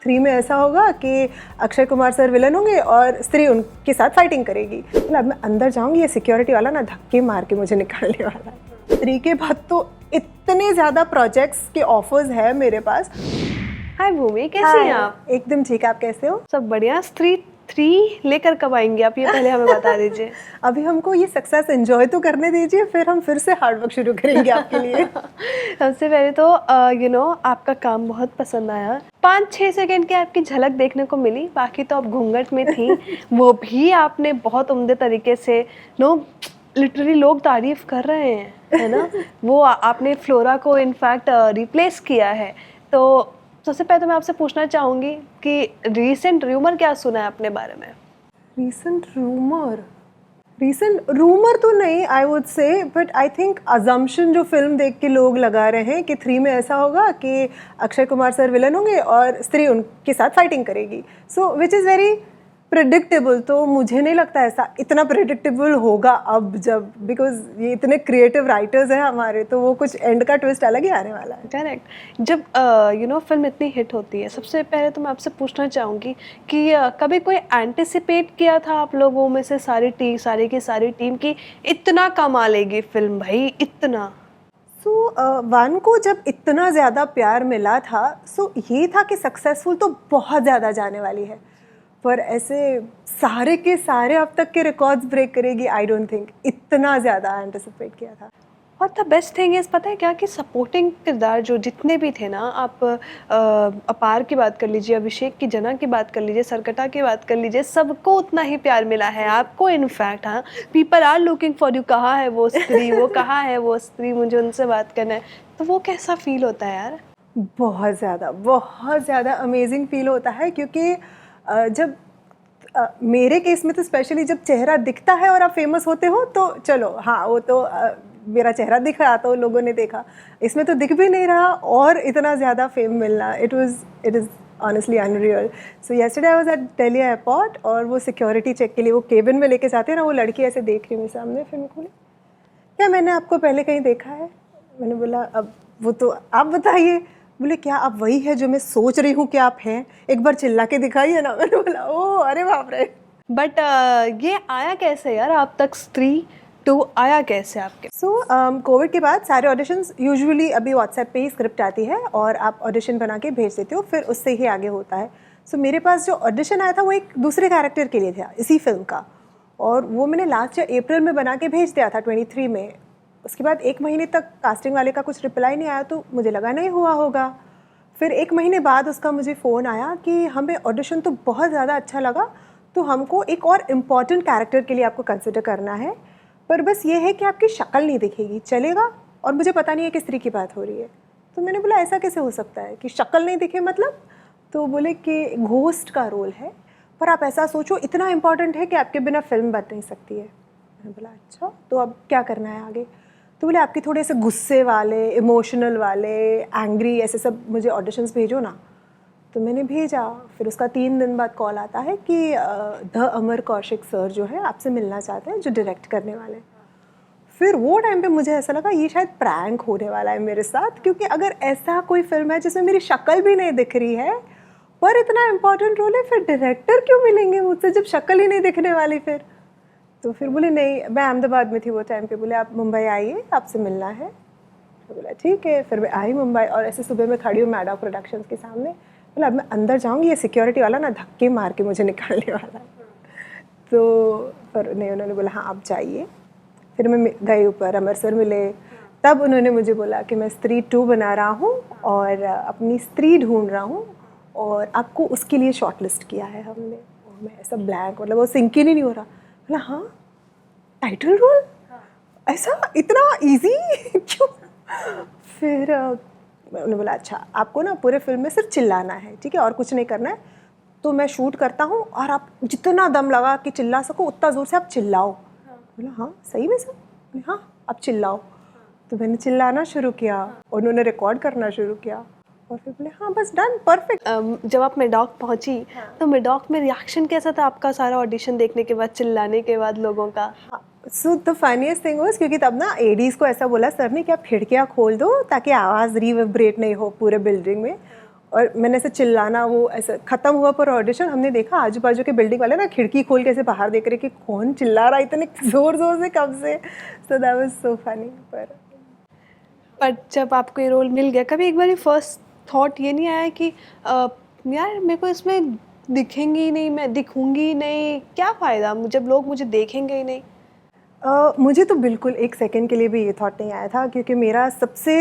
3 में ऐसा होगा कि अक्षय कुमार सर विलन होंगे और स्त्री उनके साथ फाइटिंग करेगी। मतलब मैं अंदर जाऊंगी, ये सिक्योरिटी वाला ना धक्के मार के मुझे निकालने वाला है। स्त्री के बाद तो इतने ज़्यादा प्रोजेक्ट्स के ऑफर्स है मेरे पास। हाय भूमि, कैसी हैं आप? एकदम ठीक, आप कैसे हो? सब बढ़िया। स्त्री 3 लेकर कब आएंगे आप, ये पहले हमें बता दीजिए। अभी हमको ये सक्सेस एंजॉय तो करने दीजिए, फिर हम फिर से हार्ड वर्क शुरू करेंगे आपके लिए। सबसे पहले तो आपका काम बहुत पसंद आया। 5-6 सेकंड की आपकी झलक देखने को मिली, बाकी तो आप घूंघट में थी। वो भी आपने बहुत उम्दे तरीके से लिटरली लोग तारीफ कर रहे हैं, है ना। वो आपने फ्लोरा को इनफैक्ट रिप्लेस किया है। तो सबसे पहले तो मैं आपसे पूछना चाहूँगी कि रीसेंट रूमर क्या सुना है अपने बारे में? रीसेंट रूमर तो नहीं, I would say, but I think assumption जो फिल्म देख के लोग लगा रहे हैं कि 3 में ऐसा होगा कि अक्षय कुमार सर विलन होंगे और स्त्री उनके साथ फाइटिंग करेगी। सो विच इज़ वेरी प्रेडिक्टेबल। तो मुझे नहीं लगता ऐसा इतना प्रेडिक्टेबल होगा अब, जब बिकॉज ये इतने क्रिएटिव राइटर्स हैं हमारे, तो वो कुछ एंड का ट्विस्ट अलग ही आने वाला है। करेक्ट। जब फिल्म इतनी हिट होती है, सबसे पहले तो मैं आपसे पूछना चाहूँगी कि कभी कोई एंटिसिपेट किया था आप लोगों में से सारी की सारी टीम की इतना कमालेगी फिल्म, भाई इतना? वन को जब इतना ज़्यादा प्यार मिला था, ये था कि सक्सेसफुल तो बहुत ज़्यादा जाने वाली है, पर ऐसे सारे के सारे अब तक के रिकॉर्ड्स ब्रेक करेगी, आई डोंट थिंक इतना ज़्यादा एंटिसिपेट किया था। और द बेस्ट थिंग इज़, पता है क्या, कि सपोर्टिंग किरदार जो जितने भी थे ना, आप अपार की बात कर लीजिए, अभिषेक की जना की बात कर लीजिए, सरकटा की बात कर लीजिए, सबको उतना ही प्यार मिला है आपको। इनफैक्ट हाँ, people are looking for you, कहाँ है वो स्त्री, वो कहाँ है वो स्त्री, मुझे उनसे बात करना है। तो वो कैसा फील होता है यार? बहुत ज़्यादा अमेजिंग फील होता है, क्योंकि जब मेरे केस में तो स्पेशली जब चेहरा दिखता है और आप फेमस होते हो, तो चलो हाँ, वो तो मेरा चेहरा दिख रहा तो लोगों ने देखा। इसमें तो दिख भी नहीं रहा और इतना ज़्यादा फेम मिलना, it is honestly unreal. So yesterday I was at Delhi airport, और वो सिक्योरिटी चेक के लिए वो केबिन में लेके जाते हैं ना, वो लड़की ऐसे देख रही मेरे सामने, फिर मेरे को बोली, क्या मैंने आपको पहले कहीं देखा है? मैंने बोला अब वो तो आप बताइए। बोले क्या आप वही है जो मैं सोच रही हूँ कि आप हैं, एक बार चिल्ला के दिखाइए ना। मैंने बोला ओह अरे बाप रे। बट ये आया कैसे यार आप तक, स्त्री 2 आया कैसे आपके? कोविड के बाद सारे ऑडिशंस यूजुअली अभी व्हाट्सएप पे ही स्क्रिप्ट आती है और आप ऑडिशन बना के भेज देते हो, फिर उससे ही आगे होता है। मेरे पास जो ऑडिशन आया था वो एक दूसरे कैरेक्टर के लिए था इसी फिल्म का, और वो मैंने लास्ट ईयर अप्रैल में बना के भेज दिया था 23 में। उसके बाद 1 महीने तक कास्टिंग वाले का कुछ रिप्लाई नहीं आया, तो मुझे लगा नहीं हुआ होगा। फिर 1 महीने बाद उसका मुझे फ़ोन आया कि हमें ऑडिशन तो बहुत ज़्यादा अच्छा लगा, तो हमको एक और इम्पॉर्टेंट कैरेक्टर के लिए आपको कंसिडर करना है, पर बस ये है कि आपकी शक्ल नहीं दिखेगी, चलेगा? और मुझे पता नहीं है किस स्त्री की बात हो रही है। तो मैंने बोला ऐसा कैसे हो सकता है कि शक्ल नहीं दिखे, मतलब? तो बोले कि घोस्ट का रोल है, पर आप ऐसा सोचो इतना इम्पॉर्टेंट है कि आपके बिना फिल्म बन नहीं सकती है। मैंने बोला अच्छा, तो अब क्या करना है आगे? तो बोले आपके थोड़े से गुस्से वाले, इमोशनल वाले, एंग्री, ऐसे सब मुझे ऑडिशंस भेजो ना। तो मैंने भेजा। फिर उसका 3 दिन बाद कॉल आता है कि द अमर कौशिक सर जो है आपसे मिलना चाहते हैं, जो डायरेक्ट करने वाले हैं। फिर वो टाइम पे मुझे ऐसा लगा ये शायद प्रैंक होने वाला है मेरे साथ, क्योंकि अगर ऐसा कोई फिल्म है जिसमें मेरी शक्ल भी नहीं दिख रही है पर इतना इम्पोर्टेंट रोल है, फिर डायरेक्टर क्यों मिलेंगे मुझसे जब शक्ल ही नहीं दिखने वाली? फिर फिर बोले नहीं, मैं अहमदाबाद में थी वो टाइम पे, बोले आप मुंबई आइए, आपसे मिलना है। तो बोला ठीक है। फिर मैं आई मुंबई, और ऐसे सुबह में खड़ी हूँ मैडा प्रोडक्शंस के सामने। बोला अब मैं अंदर जाऊँगी, ये सिक्योरिटी वाला ना धक्के मार के मुझे निकालने वाला है। तो पर नहीं, उन्होंने बोला हाँ आप जाइए। फिर मैं गई ऊपर, अमर सर मिले, तब उन्होंने मुझे बोला कि मैं स्त्री 2 बना रहा हूँ और अपनी स्त्री ढूंढ रहा हूँ, और आपको उसके लिए शॉर्ट लिस्ट किया है हमने। और मैं ऐसा ब्लैंक, मतलब वो सिंक ही नहीं हो रहा। बोला हाँ टाइटल रोल, ऐसा इतना इजी क्यों? फिर उन्होंने बोला अच्छा आपको ना पूरे फिल्म में सिर्फ चिल्लाना है, ठीक है, और कुछ नहीं करना है। तो मैं शूट करता हूँ और आप जितना दम लगा कि चिल्ला सको उतना ज़ोर से आप चिल्लाओ। बोला हाँ सही में सर? बोले हाँ आप चिल्लाओ। तो मैंने चिल्लाना शुरू किया, उन्होंने रिकॉर्ड करना शुरू किया, और फिर बोले हाँ बस डन, परफेक्ट। जब आप मेडॉक पहुंची, तो मेडॉक में रिएक्शन कैसा था आपका सारा ऑडिशन देखने के बाद, चिल्लाने के बाद लोगों का? So the funniest thing was, क्योंकि तब ना एडीज को ऐसा बोला सर ने कि आप खिड़कियाँ खोल दो ताकि आवाज़ रिवर्बरेट नहीं हो पूरे बिल्डिंग में। और मैंने ऐसे चिल्लाना, वो ऐसे ख़त्म हुआ पर ऑडिशन, हमने देखा आजू बाजू के बिल्डिंग वाले ना खिड़की खोल के ऐसे बाहर देख रहे कि कौन चिल्ला रहा है इतने ज़ोर ज़ोर से कब से। So that was so funny. पर जब आपको ये रोल मिल गया, कभी एक बार फर्स्ट थॉट ये नहीं आया कि यार मेरे को इसमें दिखेंगी ही नहीं, मैं दिखूंगी ही नहीं, क्या फ़ायदा जब लोग मुझे देखेंगे ही नहीं? मुझे तो बिल्कुल एक सेकंड के लिए भी ये थॉट नहीं आया था, क्योंकि मेरा सबसे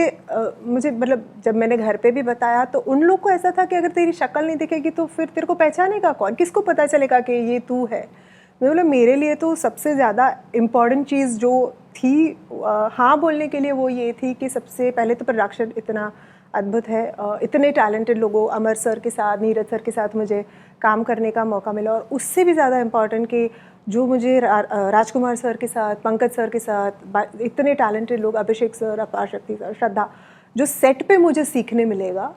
मुझे मतलब जब मैंने घर पे भी बताया तो उन लोग को ऐसा था कि अगर तेरी शक्ल नहीं दिखेगी तो फिर तेरे को पहचानेगा कौन, किसको पता चलेगा कि ये तू है। मतलब मेरे लिए तो सबसे ज़्यादा इम्पॉर्टेंट चीज़ जो थी हाँ बोलने के लिए वो ये थी कि सबसे पहले तो प्रोडक्शन इतना अद्भुत है, इतने टैलेंटेड लोगों, अमर सर के साथ, नीरज सर के साथ मुझे काम करने का मौका मिला, और उससे भी ज़्यादा इम्पॉर्टेंट कि जो मुझे राजकुमार सर के साथ, पंकज सर के साथ, इतने टैलेंटेड लोग, अभिषेक सर, अपार शक्ति सर, श्रद्धा, जो सेट पे मुझे सीखने मिलेगा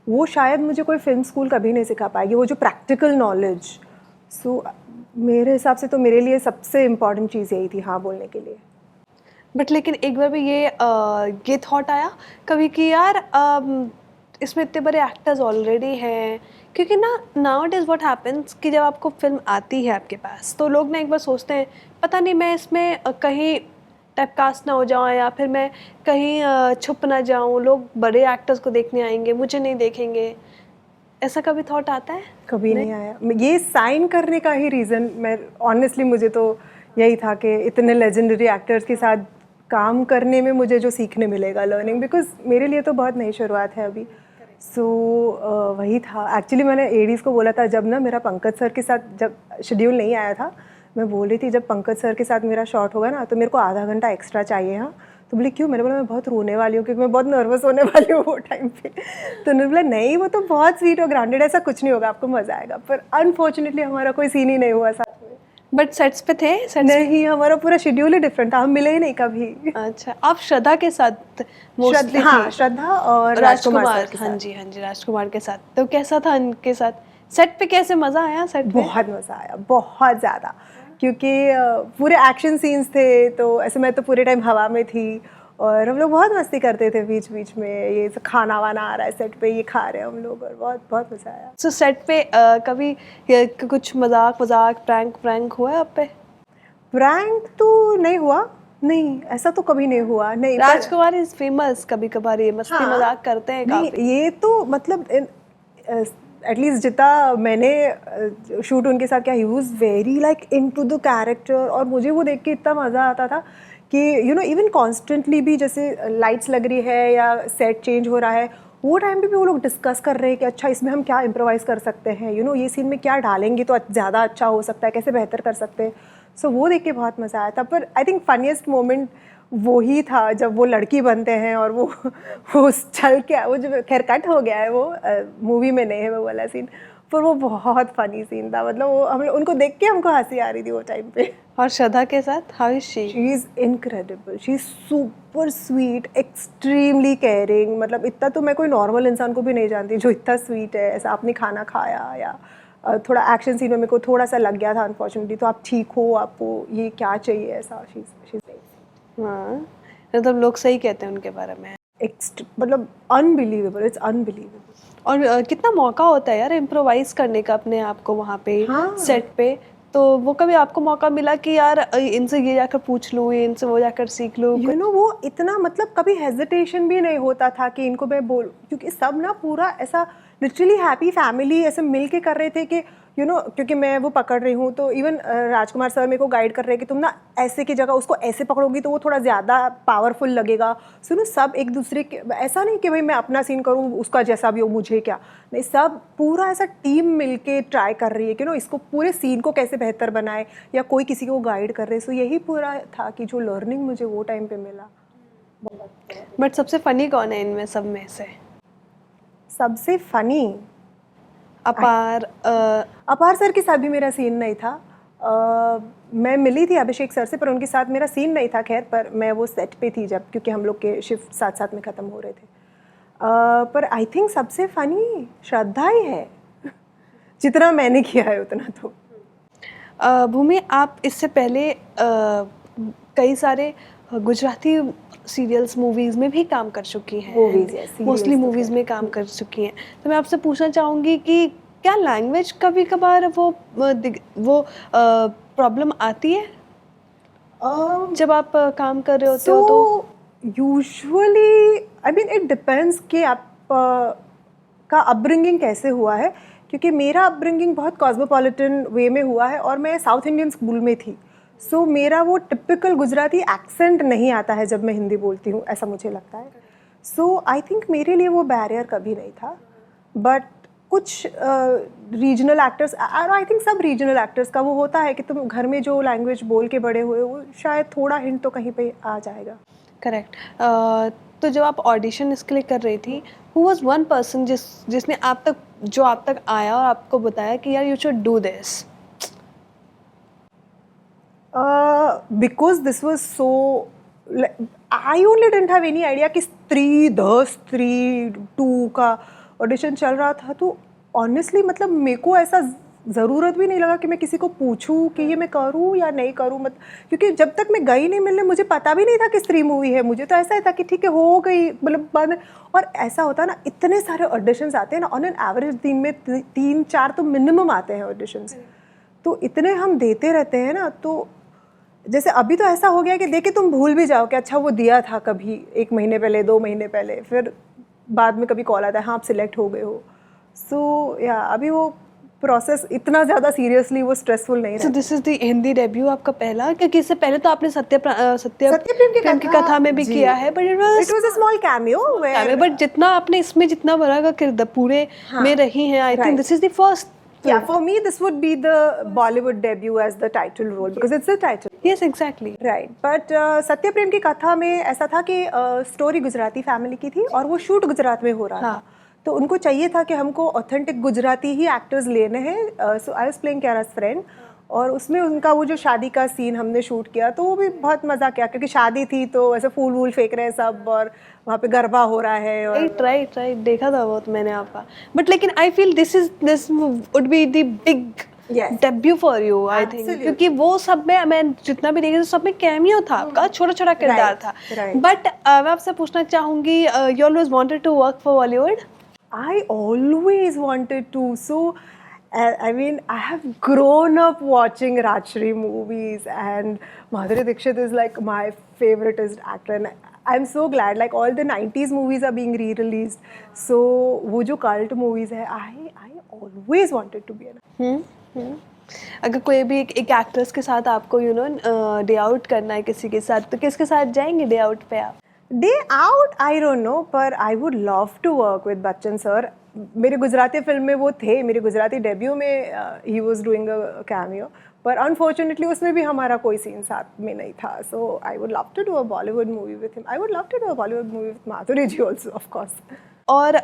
वो शायद मुझे कोई फिल्म स्कूल कभी नहीं सिखा पाएगी, वो जो प्रैक्टिकल नॉलेज। सो मेरे हिसाब से तो मेरे लिए सबसे इम्पॉर्टेंट चीज़ यही थी हाँ बोलने के लिए। बट लेकिन एक बार भी ये थॉट आया कभी कि यार इसमें इतने बड़े एक्टर्स ऑलरेडी हैं, क्योंकि ना now it is what happens कि जब आपको फिल्म आती है आपके पास तो लोग ना एक बार सोचते हैं पता नहीं मैं इसमें कहीं टाइपकास्ट ना हो जाऊँ, या फिर मैं कहीं छुप ना जाऊँ, लोग बड़े एक्टर्स को देखने आएंगे, मुझे नहीं देखेंगे। ऐसा कभी थॉट आता है? कभी नहीं आया। ये साइन करने का ही रीज़न, मैं ऑनेस्टली मुझे तो यही था कि इतने लेजेंडरी एक्टर्स के साथ काम करने में मुझे जो सीखने मिलेगा, लर्निंग, बिकॉज मेरे लिए तो बहुत नई शुरुआत है अभी। सो वही था। एक्चुअली मैंने एडीज़ को बोला था जब ना मेरा पंकज सर के साथ जब शेड्यूल नहीं आया था, मैं बोल रही थी जब पंकज सर के साथ मेरा शॉट होगा ना तो मेरे को आधा घंटा एक्स्ट्रा चाहिए। हाँ, तो बोले क्यों? मैंने बोला मैं बहुत रोने वाली हूँ क्योंकि मैं बहुत नर्वस होने वाली हूँ वो टाइम पे। तो उन्होंने बोला नहीं वो तो बहुत स्वीट और ग्राउंडेड, ऐसा कुछ नहीं होगा, आपको मज़ा आएगा। पर अनफॉर्चुनेटली हमारा कोई सीन ही नहीं हुआ साथ में। बट सेट्स पे थे? नहीं, हमारा पूरा शेड्यूल ही डिफरेंट था, हम मिले ही नहीं कभी। अच्छा, आप श्रद्धा के साथ मोस्टली? हाँ, श्रद्धा और राजकुमार सर के साथ। हाँ जी, हाँ जी, राजकुमार के साथ। तो कैसा था उनके साथ सेट पे? कैसे मज़ा आया सेट पे? बहुत मज़ा आया, बहुत ज़्यादा, क्योंकि पूरे एक्शन सीन्स थे तो ऐसे मैं तो पूरे टाइम हवा में थी और हम लोग बहुत मस्ती करते थे बीच बीच में, ये खाना वाना आ रहा है सेट पे, ये खा रहे हैं हम लोग, और बहुत बहुत मज़ा आया। सो सेट पे कभी कुछ मजाक प्रैंक हुआ है आप पे? प्रैंक तो नहीं हुआ, नहीं ऐसा तो कभी नहीं हुआ। नहीं, राजकुमार इज फेमस, कभी कभार ये मस्ती हाँ, मजाक करते हैं नहीं, काफी। ये तो मतलब एटलीस्ट जितना मैंने शूट उनके साथ किया, he was very like into the character, और मुझे वो देख के इतना मज़ा आता था कि यू नो इवन कॉन्स्टेंटली भी जैसे लाइट्स लग रही है या सेट चेंज हो रहा है, वो टाइम पे भी वो लोग डिस्कस कर रहे हैं कि अच्छा इसमें हम क्या इम्प्रोवाइज़ कर सकते हैं, यू नो ये सीन में क्या डालेंगे तो ज़्यादा अच्छा हो सकता है, कैसे बेहतर कर सकते हैं। सो वो देख के बहुत मज़ा आया था। पर आई थिंक फनीएस्ट मोमेंट वो ही था जब वो लड़की बनते हैं और वो चल के, वो जो खैर कट हो गया है वो मूवी में नहीं है वो वाला सीन, पर वो बहुत फनी सीन था। मतलब वो हम उनको देख के हमको हंसी आ रही थी वो टाइम पे। और श्रद्धा के साथ how is she? She is incredible, she is super sweet, extremely caring. मतलब इतना तो मैं कोई नॉर्मल इंसान को भी नहीं जानती जो इतना स्वीट है। ऐसा आपने खाना खाया या थोड़ा एक्शन सीन में मेरे को थोड़ा सा लग गया था अनफॉर्चुनेटली, तो आप ठीक हो, आपको ये क्या चाहिए, ऐसा शी हाँ, मतलब लोग सही कहते हैं उनके बारे में। मतलब अनबिलीवेबल, इट्स अनबिलीवेबल। और कितना मौका होता है यार इम्प्रोवाइज करने का अपने आप को वहाँ पे, हाँ। सेट पे। तो वो कभी आपको मौका मिला कि यार इनसे ये जाकर पूछ लूँ, इनसे वो जाकर सीख लूँ? यू नो वो इतना मतलब कभी हेजिटेशन भी नहीं होता था कि इनको मैं बोल, क्योंकि सब ना पूरा ऐसा लिटरली हैप्पी फैमिली ऐसे मिल के कर रहे थे कि यू नो, क्योंकि मैं वो पकड़ रही हूँ तो इवन राजकुमार सर मेरे को गाइड कर रहे हैं कि तुम ना ऐसे की जगह उसको ऐसे पकड़ोगी तो वो थोड़ा ज़्यादा पावरफुल लगेगा। सुनो सब एक दूसरे के, ऐसा नहीं कि भाई मैं अपना सीन करूँ उसका जैसा भी हो मुझे क्या, नहीं, सब पूरा ऐसा टीम मिल के ट्राई कर रही है कि नो इसको पूरे सीन को कैसे बेहतर बनाए या कोई किसी को गाइड कर रहे हैं। सो यही पूरा था कि जो लर्निंग मुझे वो टाइम पे मिला। बट सबसे फनी कौन है इनमें सब में से? सबसे फनी अपार सर के साथ भी मेरा सीन नहीं था। मैं मिली थी अभिषेक सर से, पर उनके साथ मेरा सीन नहीं था खैर, पर मैं वो सेट पे थी जब, क्योंकि हम लोग के शिफ्ट साथ साथ में ख़त्म हो रहे थे। पर आई थिंक सबसे फनी श्रद्धा ही है जितना मैंने किया है उतना तो। भूमि, आप इससे पहले कई सारे गुजराती सीरियल्स मूवीज़ में भी काम कर चुकी हैं, Movies, yes, serials मोस्टली तो मूवीज़ में काम कर चुकी हैं। तो मैं आपसे पूछना चाहूँगी कि क्या लैंग्वेज कभी कभार वो प्रॉब्लम आती है जब आप काम कर रहे होते हो तो? Usually I mean it depends कि आप का अपब्रिंगिंग कैसे हुआ है, क्योंकि मेरा अपब्रिंगिंग बहुत कॉस्मोपॉलिटन वे में हुआ है और मैं साउथ इंडियन स्कूल में थी। सो मेरा वो टिपिकल गुजराती एक्सेंट नहीं आता है जब मैं हिंदी बोलती हूँ, ऐसा मुझे लगता है। सो आई थिंक मेरे लिए वो बैरियर कभी नहीं था। बट कुछ रीजनल एक्टर्स, आई थिंक सब रीजनल एक्टर्स का वो होता है कि तुम घर में जो लैंग्वेज बोल के बड़े हुए वो शायद थोड़ा हिंट तो कहीं पे आ जाएगा। करेक्ट। तो जब आप ऑडिशन इसके लिए कर रही थी, हु वाज वन पर्सन जिसने आप तक आया और आपको बताया कि यार you should do this? Because this was so, I only didn't have any idea कि स्त्री 2 का ऑडिशन चल रहा था। तो ऑनेस्टली मतलब मेरे को ऐसा ज़रूरत भी नहीं लगा कि मैं किसी को पूछूं कि ये मैं करूं या नहीं करूं, मत क्योंकि जब तक मैं गई नहीं मिलने मुझे पता भी नहीं था कि स्त्री मूवी है। मुझे तो ऐसा ही था कि ठीक है हो गई, मतलब बाद में। और ऐसा होता है ना, इतने सारे ऑडिशंस आते हैं ना, ऑन एन एवरेज दिन में 3-4 तो मिनिमम आते हैं ऑडिशंस। तो इतने हम देते रहते हैं ना, तो जैसे अभी तो ऐसा हो गया कि देखे तुम भूल भी जाओ कि अच्छा वो दिया था कभी 1 महीने पहले, 2 महीने पहले, फिर बाद में कभी कॉल आता है हाँ आप सिलेक्ट हो गए हो। सो या अभी वो प्रोसेस इतना ज़्यादा सीरियसली वो स्ट्रेसफुल नहीं सो रहता। This is the Hindi debut आपका पहला, क्योंकि इससे पहले तो आपने सत्यप्रेम सत्यप्रेम की कथा में भी जी। किया है, but it was a small cameo where, but जितना आपने इसमें जितना बड़ा का किरदार पूरे में रही हैं, I think this is the first. yeah, for me this would be the Bollywood debut as the title role because it's the title. Yes exactly. Right but Satyaprem की कथा में ऐसा था कि स्टोरी गुजराती फैमिली की थी और वो शूट गुजरात में हो रहा था। तो उनको चाहिए था कि हमको ऑथेंटिक गुजराती ही एक्टर्स लेने हैं। सो आई वाज प्लेइंग कियारा's फ्रेंड, और उसमें उनका वो जो शादी का सीन हमने शूट किया तो वो भी बहुत मज़ा किया, क्योंकि शादी थी तो ऐसे फूल वूल फेंक रहे हैं सब और वहाँ पे गरबा हो रहा है। और राइट देखा था वो तो मैंने आपका, बट लेकिन I feel this would be the big debut for you, I think, क्योंकि वो सब में मैं जितना भी देखी सब में कैमियो था आपका, छोटा छोटा किरदार था। बट मैं आपसे पूछना चाहूंगी, you always wanted to work for Bollywood? I always wanted to. So, I mean, I have grown up watching Rajshri movies, and Madhuri Dixit is like my favoriteest actor. And I'm so glad, like all the 90s movies are being re-released. So, वो जो cult movies है, I always wanted to be an. अगर कोई भी एक actress के साथ आपको डे आउट करना है किसी के साथ, तो किसके साथ जाएंगे डे आउट पे आप? Day out I don't know, पर I would love to work with Bachchan sir. मेरे गुजराती फिल्म में वो थे, मेरे गुजराती डेब्यू में ही वाज डूइंग अ कैमियो, पर अनफॉर्चुनेटली उसमें भी हमारा कोई सीन साथ में नहीं था। So I would love to do a Bollywood movie with him. I would love to do a Bollywood movie with Madhuri ji also, of course. और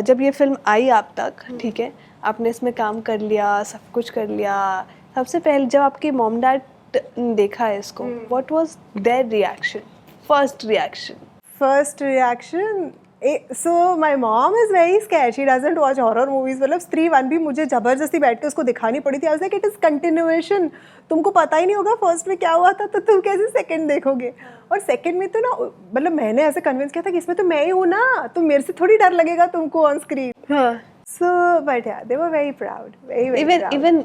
जब ये फिल्म आई आप तक, ठीक है, आपने इसमें काम कर लिया, सब कुछ कर लिया, सबसे पहले जब आपके मॉम डैड देखा है इसको, what was their reaction, first reaction? So my mom is very scared. She doesn't watch horror movies. मतलब स्त्री 1 भी मुझे जबरदस्ती बैठ के उसको दिखानी पड़ी थी। I was like, it is continuation. तुमको पता ही नहीं होगा फर्स्ट में क्या हुआ था, तो तुम कैसे सेकंड देखोगे? और सेकंड में तो ना, मतलब मैंने ऐसे कन्विंस किया था कि इसमें तो मैं ही हूँ ना, तो मेरे से थोड़ी डर लगेगा तुमको on screen. So but yeah, they were very proud, very proud. Even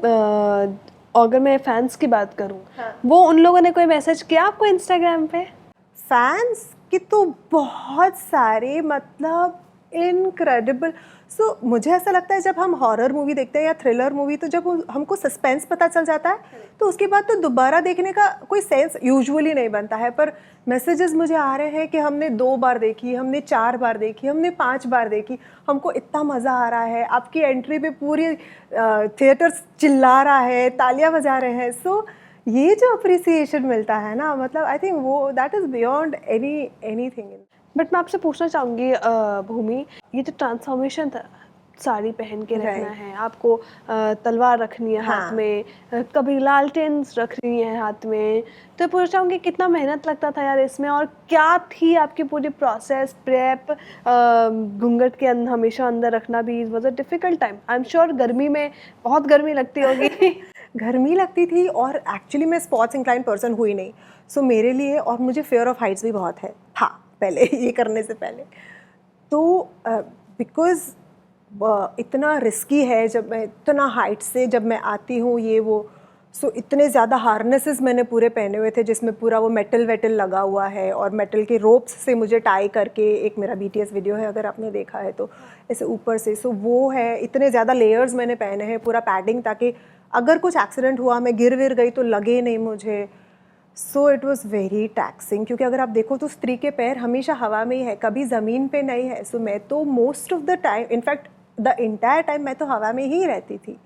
अगर मैं फैंस की बात करूँ, वो उन लोगों ने कोई मैसेज किया आपको इंस्टाग्राम पे? फैंस की तो बहुत सारे, मतलब इनक्रेडिबल। सो मुझे ऐसा लगता है जब हम हॉरर मूवी देखते हैं या थ्रिलर मूवी, तो जब हमको सस्पेंस पता चल जाता है तो उसके बाद तो दोबारा देखने का कोई सेंस यूजुअली नहीं बनता है। पर मैसेजेस मुझे आ रहे हैं कि हमने 2 बार देखी, हमने 4 बार देखी, हमने 5 बार देखी, हमको इतना मज़ा आ रहा है, आपकी एंट्री पे पूरी थिएटर चिल्ला रहा है, तालियां बजा रहे हैं। सो ये जो अप्रिसिएशन मिलता है ना, मतलब आई थिंक वो that is beyond anything. But मैं आपसे पूछना चाहूँगी भूमि, ये जो ट्रांसफॉर्मेशन था, साड़ी पहन के रखना है आपको, तलवार रखनी है हाथ में, कभी लालटेन्स रखनी है हाथ में, तो पूछना चाहूँगी कितना मेहनत लगता था यार इसमें, और क्या थी आपकी पूरी प्रोसेस, प्रेप, घूंघट के हमेशा अंदर रखना भी was a difficult time. I am sure गर्मी में बहुत गर्मी लगती होगी। गर्मी लगती थी और एक्चुअली मैं स्पोर्ट्स इंक्लाइन पर्सन हुई नहीं, सो मेरे लिए, और मुझे फेयर ऑफ हाइट्स भी बहुत है था पहले ये करने से पहले, तो बिकॉज इतना रिस्की है जब मैं इतना हाइट से जब मैं आती हूँ ये वो, सो इतने ज़्यादा हार्नेसेस मैंने पूरे पहने हुए थे जिसमें पूरा वो मेटल वेटल लगा हुआ है और मेटल के रोप्स से मुझे टाई करके, एक मेरा BTS वीडियो है अगर आपने देखा है तो, ऐसे ऊपर से, सो वो है, इतने ज़्यादा लेयर्स मैंने पहने हैं, पूरा पैडिंग, ताकि अगर कुछ एक्सीडेंट हुआ, मैं गिर विर गई तो लगे नहीं मुझे। So it was very taxing, क्योंकि अगर आप देखो तो स्त्री के पैर हमेशा हवा में ही है, कभी ज़मीन पे नहीं है। सो मैं तो most of the time, in fact the entire time मैं तो हवा में ही रहती थी।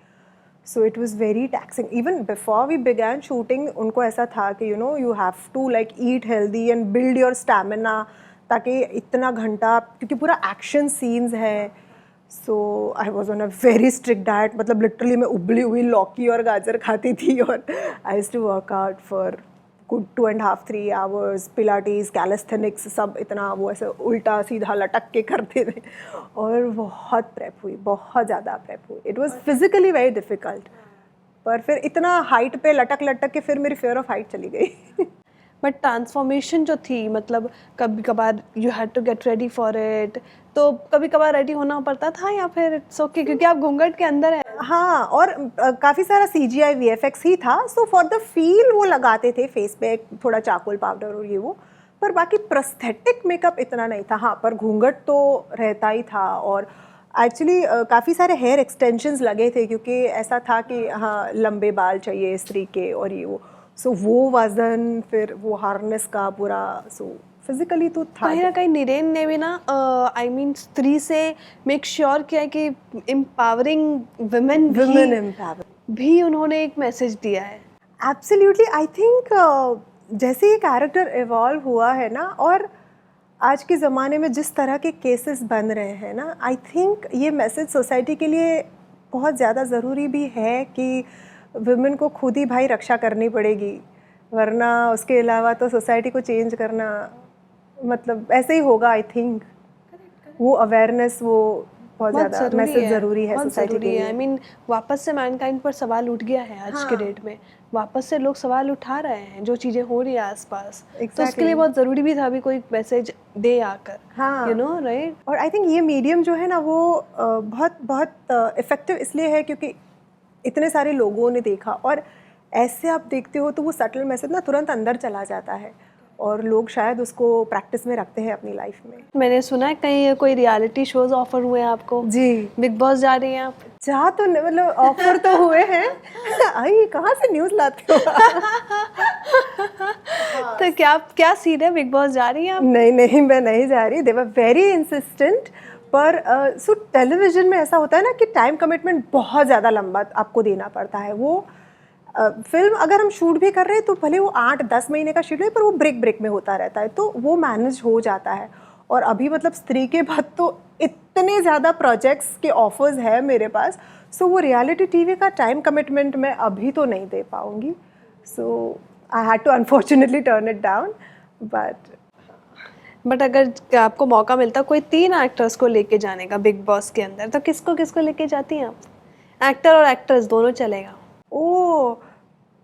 So it was very taxing. Even before we began shooting उनको ऐसा था कि you have to like eat healthy and build your stamina, ताकि इतना घंटा, क्योंकि पूरा एक्शन सीन्स है। So I was on a very strict diet, मतलब लिटरली मैं उबली हुई लौकी और गाजर खाती थी, और आई used to work out for good 2.5-3 hours, pilates, calisthenics, सब इतना वो ऐसे उल्टा सीधा लटक के करते थे, और बहुत प्रेप हुई, बहुत ज़्यादा प्रेप हुई। It was physically very difficult, पर फिर इतना हाइट पे लटक लटक के फिर मेरी फेयर ऑफ हाइट चली गई। बट ट्रांसफॉर्मेशन जो थी, मतलब कभी कभार you had to get ready for it, तो कभी कभार रेडी होना पड़ता था या फिर इट्स ओके क्योंकि आप घूंघट के अंदर हैं? हाँ, और काफ़ी सारा CGI VFX ही था, सो फॉर द फील वो लगाते थे फेस पे थोड़ा चारकोल पाउडर और ये वो, पर बाकी प्रोस्थेटिक मेकअप इतना नहीं था। हाँ, पर घूंघट तो रहता ही था, और एक्चुअली काफ़ी सारे हेयर एक्सटेंशंस लगे थे, क्योंकि ऐसा था कि हाँ लंबे बाल चाहिए स्त्री के और ये वो, सो वो वजन, फिर वो हार्नेस का पूरा, सो फिजिकली तो था। कहीं ना कहीं नीरेन ने भी ना आई मीन स्त्री से मेक श्योर किया कि एम्पावरिंग वुमेन एम्पावर भी उन्होंने एक मैसेज दिया है। एब्सोल्युटली। आई थिंक जैसे ये कैरेक्टर इवॉल्व हुआ है ना, और आज के ज़माने में जिस तरह के केसेस बन रहे हैं ना, आई थिंक ये मैसेज सोसाइटी के लिए बहुत ज़्यादा ज़रूरी भी है कि वुमेन को खुद ही भाई रक्षा करनी पड़ेगी, वरना उसके अलावा तो सोसाइटी को चेंज करना मतलब ऐसे ही होगा। आई थिंक वो अवेयरनेस, वो बहुत ज़्यादा मैसेज ज़रूरी है सोसाइटी के लिए। आई मीन वापस से मैनकाइंड पर सवाल उठ गया है आज के डेट में, वापस से लोग सवाल उठा रहे हैं जो चीज़ें हो रही है आसपास। तो उसके लिए बहुत ज़रूरी भी था अभी कोई मैसेज दे आकर, यू नो, राइट। और आई थिंक ये मीडियम जो है ना वो बहुत बहुत इफ़ेक्टिव इसलिए है क्योंकि इतने सारे लोगों ने देखा, और ऐसे आप देखते हो तो वो सटल मैसेज ना तुरंत अंदर चला जाता है, और लोग शायद उसको प्रैक्टिस में रखते हैं अपनी लाइफ में। मैंने सुना है कहीं कोई रियलिटी शोज ऑफर हुए हैं आपको? जी, बिग बॉस जा रही हैं आप? जा तो मतलब ऑफर तो हुए हैं। आई कहाँ से न्यूज़ लाते हो? तो क्या सीन है, बिग बॉस जा रही हैं आप? नहीं, मैं नहीं जा रही। दे वर वेरी इंसिस्टेंट, पर सो टेलीविज़न में ऐसा होता है ना कि टाइम कमिटमेंट बहुत ज़्यादा लंबा आपको देना पड़ता है। वो फिल्म अगर हम शूट भी कर रहे हैं तो भले वो 8-10 महीने का शेड्यूल है, पर वो ब्रेक में होता रहता है, तो वो मैनेज हो जाता है। और अभी मतलब स्त्री के बाद तो इतने ज़्यादा प्रोजेक्ट्स के ऑफर्स है मेरे पास, सो वो रियलिटी टीवी का टाइम कमिटमेंट मैं अभी तो नहीं दे पाऊँगी। So I had to unfortunately turn it down. But अगर आपको मौका मिलता कोई 3 एक्टर्स को लेके जाने का बिग बॉस के अंदर, तो किसको लेके जाती हैं आप? एक्टर और एक्ट्रेस दोनों चलेगा? ओ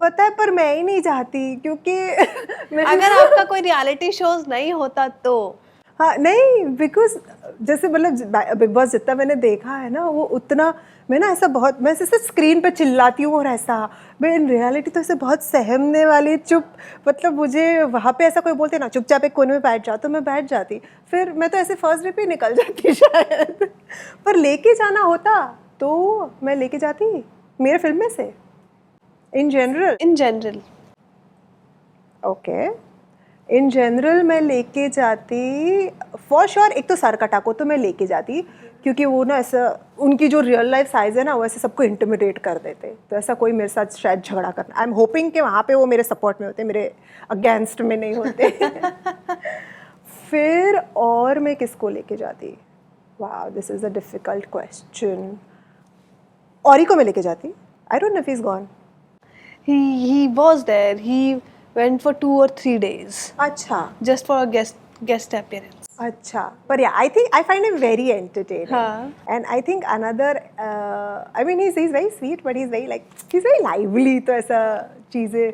पता है, पर मैं ही नहीं चाहती, क्योंकि अगर आपका कोई रियलिटी शोज नहीं होता तो? हाँ नहीं, बिकॉज जैसे मतलब बिग बॉस जितना मैंने देखा है ना, वो उतना मैं ना ऐसा बहुत, मैं जैसे स्क्रीन पे चिल्लाती हूँ और ऐसा, मैं इन रियलिटी तो ऐसे बहुत सहमने वाली, चुप, मतलब मुझे वहाँ पे ऐसा कोई बोलते ना चुपचाप एक कोने में बैठ जाओ, तो मैं बैठ जाती, फिर मैं तो ऐसे फर्स्ट डे पे निकल जाती शायद। पर लेके जाना होता तो मैं लेके जाती मेरे फिल्म में से। In general okay, in general मैं लेके जाती फॉर श्योर। एक तो सरकटा को तो मैं लेके जाती, क्योंकि वो ना ऐसा, उनकी जो रियल लाइफ साइज़ है ना, वो ऐसे सबको इंटिमिडेट कर देते, तो ऐसा कोई मेरे साथ शायद झगड़ा करना, आई एम होपिंग कि वहाँ पे वो मेरे सपोर्ट में होते, मेरे अगेंस्ट में नहीं होते। फिर और मैं किसको लेके जाती? वाह, this is a difficult question. औरी को मैं लेके जाती। आई don't know if he is gone. He was there. He went for 2 or 3 days. अच्छा, Just for a guest appearance. अच्छा, पर yeah, I find him very entertaining. हाँ. And I think another, I mean he's very sweet, but he's very lively, तो ऐसा चीज़ें.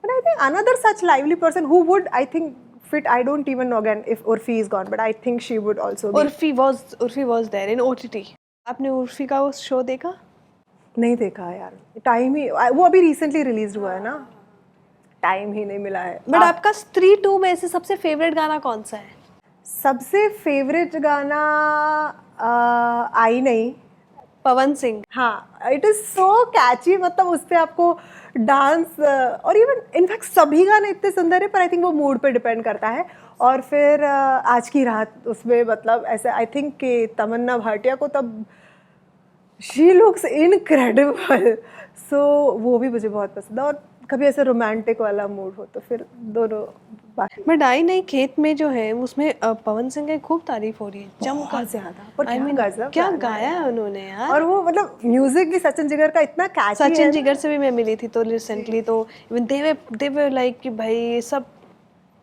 But I think another such lively person who would, I think, fit. I don't even know again if Urfi is gone, but I think she would also be. Urfi was there in OTT. आपने उर्फी का वो show देखा? नहीं देखा यार, time ही, वो अभी recently release हुआ है ना, टाइम ही नहीं मिला है. बट आपका स्त्री 2 में से सबसे फेवरेट गाना कौन सा है? सबसे फेवरेट गाना आई नहीं, पवन सिंह. हाँ, इट इज सो कैची, मतलब उस पे आपको डांस और इवन इनफैक्ट सभी गाने इतने सुंदर है, पर आई थिंक वो मूड पे डिपेंड करता है. और फिर आज की रात, उसमें मतलब ऐसे आई थिंक कि तमन्ना भाटिया को तब शी लुक्स इनक्रेडिबल, सो वो भी मुझे बहुत पसंद है. और कभी ऐसे रोमांटिक वाला मूड हो तो फिर दोनों. बट आई नहीं खेत में जो है उसमें पवन सिंह की खूब तारीफ हो रही है, जमकर ज्यादा. पर I mean, गजब क्या गाना गाया है उन्होंने यार. और वो मतलब म्यूजिक भी सचिन जिगर का इतना कैची है. सचिन जिगर से भी मैं मिली थी तो रिसेंटली, तो इवन दे वे लाइक कि भाई ये सब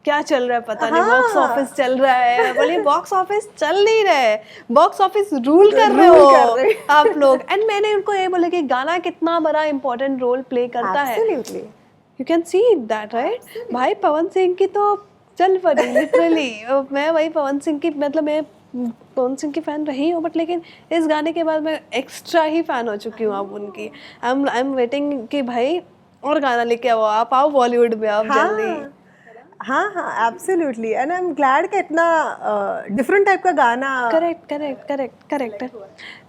क्या चल रहा है पता नहीं, बॉक्स ऑफिस चल रहा है. बोले बॉक्स ऑफिस चल नहीं रहा है, बॉक्स ऑफिस रूल कर रहे हो आप लोग. एंड मैंने उनको ये बोला कि गाना कितना बड़ा इंपॉर्टेंट रोल प्ले करता है. Absolutely. You can see that right. भाई पवन सिंह की तो चल पड़ी लिटरली. मैं वही पवन सिंह की, मतलब मैं पवन सिंह की फ़ैन रही हूँ, बट लेकिन इस गाने के बाद मैं एक्स्ट्रा ही फ़ैन हो चुकी हूँ अब उनकी. आई एम वेटिंग कि भाई और गाना लेके आओ, आप आओ बॉलीवुड में आप जल्दी. हाँ, absolutely. And I am glad कि इतना डिफरेंट टाइप का गाना. करेक्ट.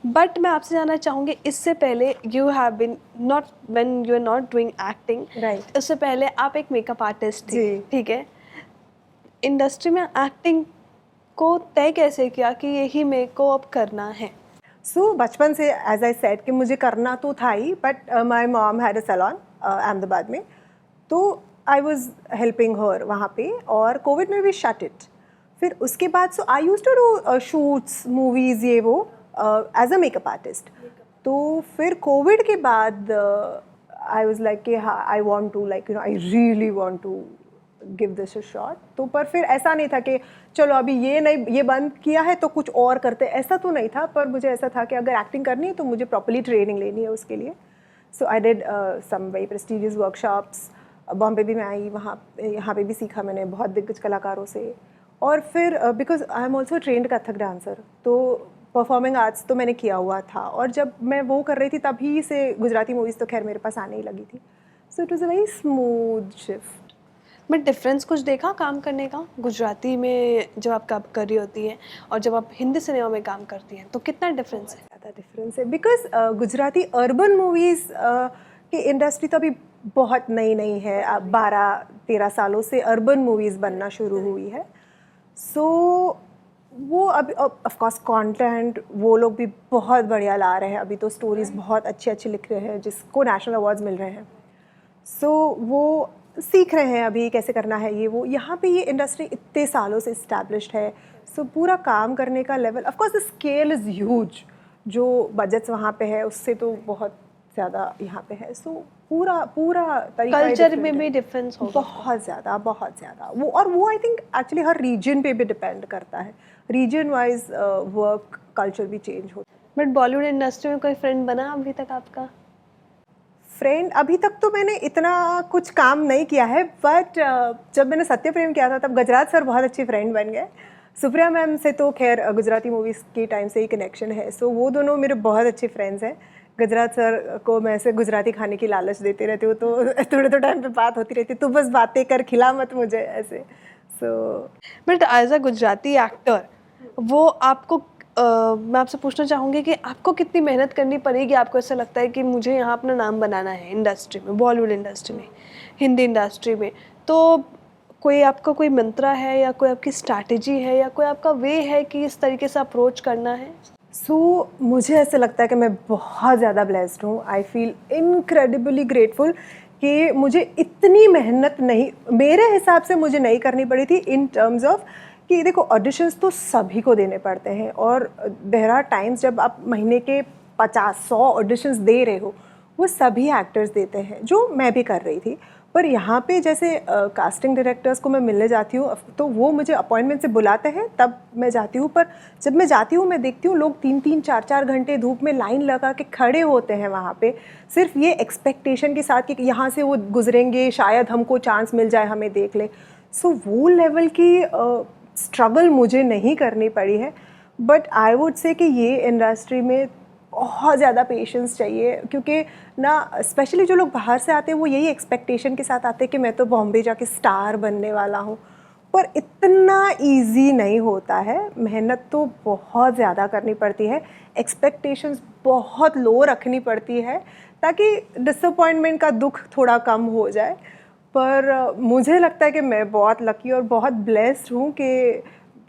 बट मैं आपसे जानना चाहूँगी, इससे पहले you have been not, when you are not doing acting, right, उससे पहले आप एक मेकअप आर्टिस्ट थी, जी. ठीक है. इंडस्ट्री में एक्टिंग को तय कैसे किया कि यही मेरे को अब करना है? सो बचपन से एज आई सेड कि मुझे करना तो था ही, but my mom had a salon Ahmedabad में, तो आई वॉज हेल्पिंग हर वहाँ पे. और कोविड में भी शट इट. फिर उसके बाद so I used to do shoots, movies, ये वो एज अ मेकअप आर्टिस्ट. तो फिर कोविड के बाद आई वाज लाइक कि हाँ, I want to, like you know, I really want to give this a shot. तो पर फिर ऐसा नहीं था कि चलो अभी ये नहीं, ये बंद किया है तो कुछ और करते, ऐसा तो नहीं था. पर मुझे ऐसा था कि अगर एक्टिंग करनी है तो मुझे प्रॉपर्ली ट्रेनिंग लेनी है उसके लिए. So I did some very prestigious workshops. Bombay भी मैं आई, यहाँ पे भी सीखा मैंने बहुत दिग्गज कलाकारों से. और फिर because I am also trend Kathak dancer, तो परफॉर्मिंग आर्ट्स तो मैंने किया हुआ था. और जब मैं वो कर रही थी तभी से गुजराती मूवीज़ तो खैर मेरे पास आने ही लगी थी. So it was a very smooth shift. But difference कुछ देखा काम करने का गुजराती में जब आप काम कर रही होती हैं और जब आप हिंदी सिनेमा में काम करती हैं, तो कितना डिफरेंस है? ज़्यादा डिफरेंस है बिकॉज गुजराती अर्बन मूवीज़ की इंडस्ट्री तो अभी बहुत नई है. अब 12-13 सालों से अर्बन मूवीज़ बनना शुरू हुई है. सो वो अभी ऑफकोर्स कंटेंट वो लोग भी बहुत बढ़िया ला रहे हैं. अभी तो स्टोरीज़ बहुत अच्छे लिख रहे हैं जिसको नेशनल अवार्ड्स मिल रहे हैं. सो वो सीख रहे हैं अभी कैसे करना है ये वो. यहाँ पे ये इंडस्ट्री इतने सालों से इस्टेब्लिश्ड है. सो पूरा काम करने का level, of course the scale is huge. जो बजट्स वहाँ पे है उससे तो बहुत ज़्यादा यहाँ पे है. सो पूरा तरीका कल्चर में भी डिफरेंस होगा बहुत ज़्यादा. वो और वो आई थिंक एक्चुअली हर रीजन पे भी डिपेंड करता है. रीजन वाइज वर्क कल्चर भी चेंज होता है. बट बॉलीवुड इंडस्ट्री में कोई फ्रेंड बना अभी तक आपका? फ्रेंड अभी तक तो मैंने इतना कुछ काम नहीं किया है, बट जब मैंने सत्य प्रेम किया था तब गजराज सर बहुत अच्छे फ्रेंड बन गए. सुप्रिया मैम से तो खैर गुजराती मूवीज़ के टाइम से ही कनेक्शन है. सो वो दोनों मेरे बहुत अच्छे फ्रेंड्स हैं. गजराज सर को मैं ऐसे गुजराती खाने की लालच देते रहती हूँ, तो थोड़े टाइम पे बात होती रहती, तो बस बातें कर, खिला मत मुझे ऐसे. So but as a Gujarati actor, वो आपको मैं आपसे पूछना चाहूँगी कि आपको कितनी मेहनत करनी पड़ेगी? आपको ऐसा लगता है कि मुझे यहाँ अपना नाम बनाना है इंडस्ट्री में, बॉलीवुड इंडस्ट्री में, हिंदी इंडस्ट्री में, तो कोई आपका कोई मंत्रा है या कोई आपकी स्ट्रैटेजी है या कोई आपका वे है कि इस तरीके से अप्रोच करना है? सो मुझे ऐसा लगता है कि मैं बहुत ज़्यादा ब्लेस्ड हूँ. आई फील इनक्रेडिबली ग्रेटफुल कि मुझे इतनी मेहनत नहीं, मेरे हिसाब से मुझे नहीं करनी पड़ी थी, इन टर्म्स ऑफ कि देखो ऑडिशंस तो सभी को देने पड़ते हैं. और देयर आर टाइम्स जब आप महीने के 50-100 ऑडिशंस दे रहे हो, वो सभी एक्टर्स देते हैं, जो मैं भी कर रही थी. पर यहाँ पे जैसे कास्टिंग डायरेक्टर्स को मैं मिलने जाती हूँ तो वो मुझे अपॉइंटमेंट से बुलाते हैं तब मैं जाती हूँ, पर जब मैं जाती हूँ मैं देखती हूँ लोग 3-3 4-4 घंटे धूप में लाइन लगा के खड़े होते हैं वहाँ पे, सिर्फ ये एक्सपेक्टेशन के साथ कि यहाँ से वो गुजरेंगे, शायद हमको चांस मिल जाए, हमें देख ले। सो वो लेवल की स्ट्रगल मुझे नहीं करनी पड़ी है, बट आई वुड से कि ये इंडस्ट्री में बहुत ज़्यादा पेशेंस चाहिए, क्योंकि ना स्पेशली जो लोग बाहर से आते हैं वो यही एक्सपेक्टेशन के साथ आते हैं कि मैं तो बॉम्बे जाके स्टार बनने वाला हूँ, पर इतना इजी नहीं होता है। मेहनत तो बहुत ज़्यादा करनी पड़ती है, एक्सपेक्टेशंस बहुत लो रखनी पड़ती है ताकि डिसअपॉइंटमेंट का दुख थोड़ा कम हो जाए। पर मुझे लगता है कि मैं बहुत लकी और बहुत ब्लेस्ड हूँ कि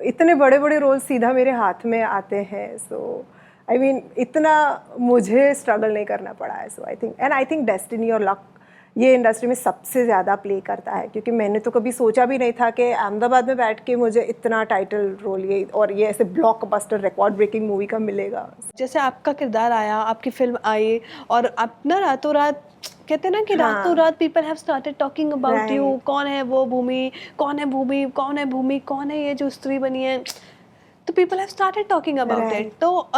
इतने बड़े बड़े रोल सीधा मेरे हाथ में आते हैं। सो आई मीन इतना मुझे स्ट्रगल नहीं करना पड़ा है। सो आई थिंक डेस्टिनी और लक ये इंडस्ट्री में सबसे ज़्यादा प्ले करता है, क्योंकि मैंने तो कभी सोचा भी नहीं था कि अहमदाबाद में बैठ के मुझे इतना टाइटल रोल ये और ये ऐसे ब्लॉकबस्टर रिकॉर्ड ब्रेकिंग मूवी का मिलेगा। जैसे आपका किरदार आया, आपकी फिल्म आई और आप ना रातों रात कहते हैं ना कि रातों रात people have started talking about you, कौन है वो भूमि, कौन है भूमि, कौन है भूमि, कौन है ये जो स्त्री बनी है, तो people have started talking about it. तो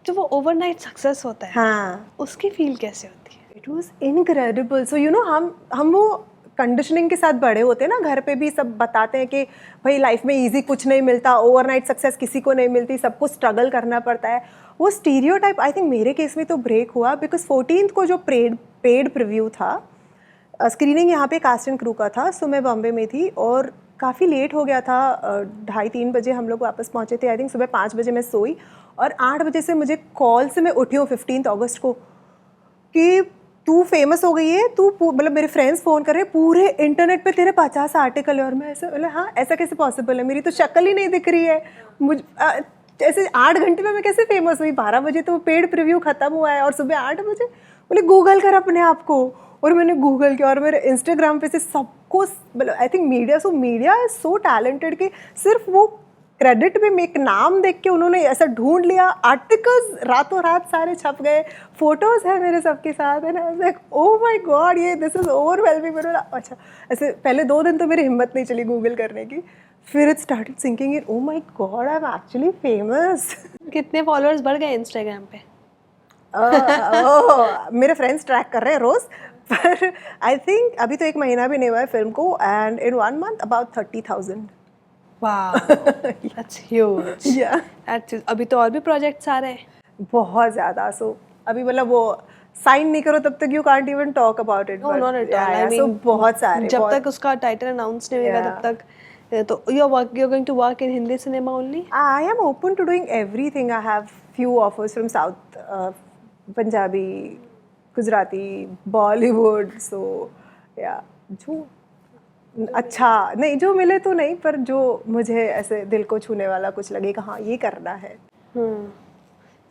जो वो ओवरनाइट सक्सेस होता है, उसकी फील कैसे होती है? It was incredible. So you know हम वो कंडीशनिंग के साथ बड़े होते हैं ना, घर पे भी सब बताते हैं कि भाई लाइफ में इजी कुछ नहीं मिलता, ओवरनाइट सक्सेस किसी को नहीं मिलती, सबको स्ट्रगल करना पड़ता है। वो स्टीरियोटाइप आई थिंक मेरे केस में तो ब्रेक हुआ, बिकॉज 14th को जो पेड प्रीव्यू था, स्क्रीनिंग यहाँ पे कास्ट एंड क्रू का था, सो मैं बॉम्बे में थी और काफ़ी लेट हो गया था, 2:30-3 बजे हम लोग वापस पहुँचे थे। आई थिंक सुबह 5 बजे मैं सोई और 8 बजे से मुझे कॉल से मैं उठी हूँ 15 अगस्त को कि तू फेमस हो गई है, तू मतलब मेरे फ्रेंड्स फ़ोन कर रहे हैं, पूरे इंटरनेट पे तेरे 50 आर्टिकल है। और मैं ऐसे बोला हाँ ऐसा कैसे पॉसिबल है, मेरी तो शक्ल ही नहीं दिख रही है, मुझ ऐसे 8 घंटे में मैं कैसे फेमस हुई। 12 बजे तो पेड प्रीव्यू ख़त्म हुआ है और सुबह 8 बजे बोले गूगल कर अपने आप को। और मैंने गूगल किया और मेरे इंस्टाग्राम पे से सबको मतलब I think media is so talented कि सिर्फ वो क्रेडिट में एक नाम देख के उन्होंने ऐसा ढूंढ लिया, आर्टिकल्स रातों रात सारे छप गए, फोटोज़ है मेरे सबके साथ, and I was like oh my God ये दिस इज़ ओवरवेलमिंग। मैंने बोला अच्छा, ऐसे पहले 2 दिन तो मेरी हिम्मत नहीं चली गूगल करने की, फिर it started sinking in, oh my god I am actually famous. कितने फॉलोअर्स बढ़ गए इंस्टाग्राम पे? मेरे फ्रेंड्स ट्रैक कर रहे हैं रोज़, पर आई थिंक अभी तो 1 महीना भी नहीं हुआ है फिल्म को, एंड इन 1 मंथ अबाउट 30,000। वाह, दैट्स ह्यूज। या अभी तो और भी प्रोजेक्ट्स आ रहे हैं बहुत ज़्यादा। सो अभी मतलब वो साइन नहीं करो तब तक you can't even talk about it. No not at all, I so mean बहुत सारे, जब तक उसका टाइटल अनाउंस नहीं होगा तब तक तो you're going to work in Hindi cinema only? I am open to doing everything. I have few offers from South, Punjabi, Gujarati, Bollywood. So yeah, जो अच्छा नहीं जो मिले तो नहीं, पर जो मुझे ऐसे दिल को छूने वाला कुछ लगे कि हाँ ये करना है।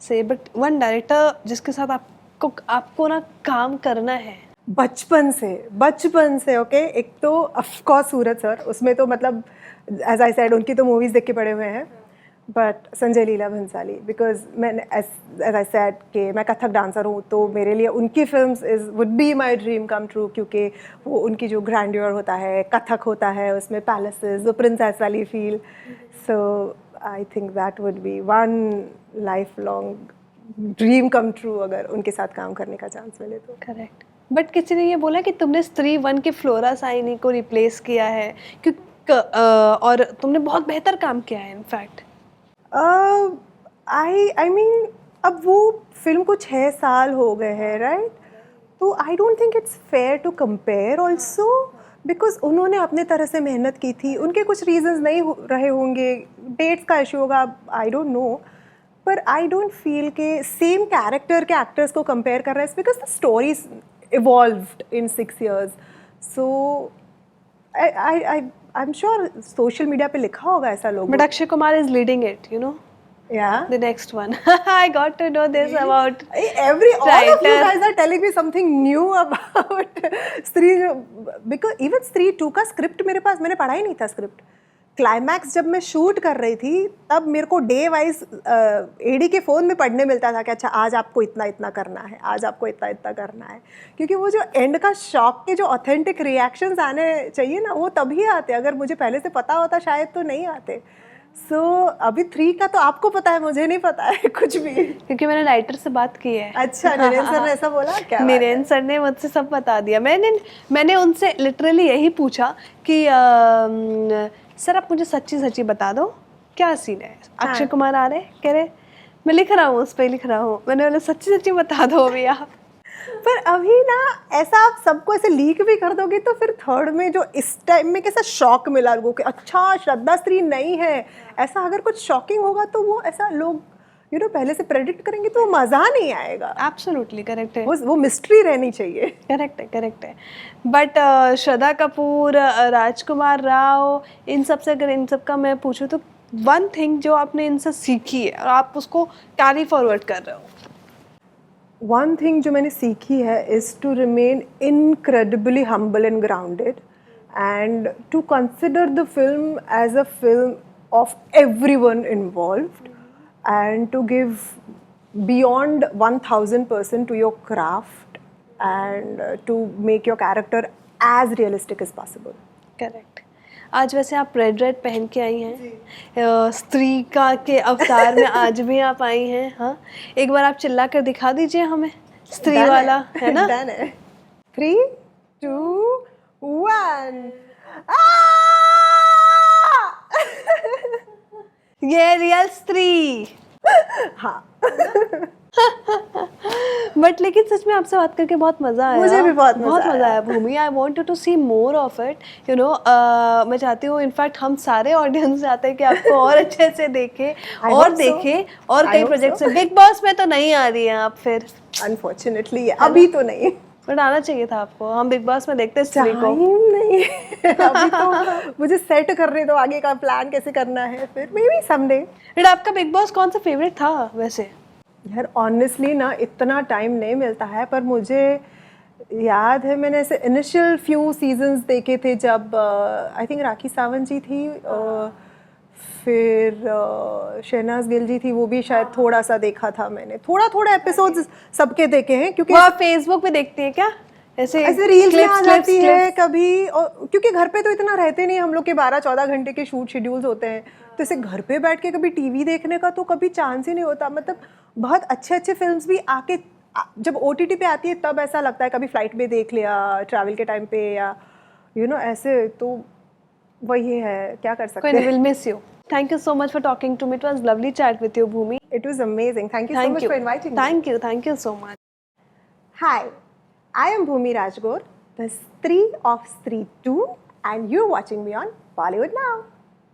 से बट वन डायरेक्टर जिसके साथ आपको ना काम करना है बचपन से ओके, एक तो ऑफ कोर्स सूरज सर, उसमें तो मतलब एज आई सेड उनकी तो मूवीज़ देख के पड़े हुए हैं, बट संजय लीला भंसाली, बिकॉज मैंने एज आई सेड कि मैं कथक डांसर हूँ, तो मेरे लिए उनकी films would be my dream come true, क्योंकि वो उनकी जो ग्रैंड्योर होता है, कथक होता है, उसमें पैलेसेस, वो प्रिंसेस वाली feel. So I think that would be one life long dream come true अगर उनके साथ काम करने का चांस मिले तो। करेक्ट। बट किसी ने ये बोला कि तुमने स्त्री 1 की फ्लोरा साइनी को रिप्लेस किया है क्योंकि और तुमने बहुत बेहतर काम किया है इनफैक्ट। आई मीन अब वो फिल्म को 6 साल हो गए हैं राइट, तो I don't think it's fair to compare also, because उन्होंने अपने तरह से मेहनत की थी, उनके कुछ रीजंस नहीं रहे होंगे, डेट्स का इशू होगा, आई डोंट नो, पर आई डोंट फील के सेम कैरेक्टर के एक्टर्स को कंपेयर कर रहे हैं because the stories evolved in 6 years. So I'm sure social media पे लिखा होगा ऐसा लोग। But Akshay Kumar is leading it, you know. Yeah. The next one. I got to know this about all of you guys are telling me something new about स्त्री, because even स्त्री 2 का script मेरे पास, मैंने पढ़ा ही नहीं था script, climax जब मैं शूट कर रही थी तब मेरे को डे वाइज एडी के फ़ोन में पढ़ने मिलता था कि अच्छा आज आपको इतना इतना करना है, आज आपको इतना इतना करना है, क्योंकि वो जो एंड का शॉक के जो ऑथेंटिक रिएक्शंस आने चाहिए ना वो तभी आते, अगर मुझे पहले से पता होता शायद तो नहीं आते। सो अभी 3 का तो आपको पता है, मुझे नहीं पता है कुछ भी। क्योंकि मैंने राइटर से बात की है। अच्छा, नीरेन सर ने ऐसा बोला क्या? नीरेन सर ने मुझसे सब बता दिया। मैंने उनसे लिटरली यही पूछा कि सर आप मुझे सच्ची सच्ची बता दो क्या सीन है, अक्षय कुमार आ रहे, कह रहे मैं लिख रहा हूँ, उस पर लिख रहा हूँ। मैंने बोला सच्ची सच्ची बता दो अभी आप। पर अभी ना ऐसा आप सबको ऐसे लीक भी कर दोगे तो फिर थर्ड में जो इस टाइम में कैसा शॉक मिला लोगों को कि अच्छा श्रद्धा स्त्री नहीं है, ऐसा अगर कुछ शॉकिंग होगा तो वो ऐसा लोग पहले से प्रेडिक्ट करेंगे तो वो मज़ा नहीं आएगा। एब्सोल्युटली करेक्ट है, वो मिस्ट्री रहनी चाहिए। करेक्ट है। बट श्रद्धा कपूर, राजकुमार राव, इन सब से अगर इन सब का मैं पूछूं तो वन थिंग जो आपने इनसे सीखी है और आप उसको कैरी फॉरवर्ड कर रहे हो। वन थिंग जो मैंने सीखी है is to remain incredibly humble and grounded and to consider the film as a film of everyone involved and to give beyond 1000% to your craft and to make your character as realistic as possible. Correct. आज वैसे आप red पहन के आई हैं, स्त्री का के अवतार में आज भी आप आई हैं। हाँ, एक बार आप चिल्ला कर दिखा दीजिए हमें स्त्री वाला, है ना? Done है। 3, 2, 1 ये रियल स्त्री। हाँ। बट लेकिन सच में आपसे बात करके बहुत मज़ा आया। मुझे भी बहुत मज़ा आया Bhumi. I want to see more of it, you know. मैं चाहती हूँ इनफैक्ट हम सारे ऑडियंस चाहते हैं कि आपको और अच्छे से देखे और देखें और कई प्रोजेक्ट से। बिग बॉस में तो नहीं आ रही हैं आप फिर? अनफॉर्चुनेटली अभी तो नहीं, बट आना चाहिए था आपको। हम बिग बॉस में देखते स्त्री को। नहीं अभी तो मुझे सेट करने दो आगे का प्लान कैसे करना है, फिर मे बी समडे। बट आपका बिग बॉस कौन सा फेवरेट था वैसे? यार ऑनेस्टली ना इतना टाइम नहीं मिलता है, पर मुझे याद है मैंने ऐसे इनिशियल फ्यू सीजन्स देखे थे जब आई थिंक राखी सावंत जी थी, फिर शहनाज गिल जी थी, वो भी शायद थोड़ा सा देखा था मैंने। थोड़ा एपिसोड्स सबके देखे हैं क्योंकि आप फेसबुक पे देखती है क्या? ऐसे रील्स में आ जाती है कभी, और क्योंकि घर पे तो इतना रहते नहीं हम लोग के, 12-14 घंटे के शूट शेड्यूल्स होते हैं, तो ऐसे घर पे बैठ के कभी टीवी देखने का तो कभी चांस ही नहीं होता। मतलब बहुत अच्छे फिल्म्स भी आके जब OTT पे आती है तब ऐसा लगता है कभी फ्लाइट में देख लिया, ट्रैवल के टाइम पे, या ऐसे। तो वही है, क्या कर सकते हैं। Will miss you. Thank you so much for talking to me. It was lovely chat with you, Bhumi. It was amazing. Thank you so much for inviting me. Thank you so much. Hi, I am Bhumi Rajgor, the Stree of Stree 2, and you're watching me on Bollywood Now.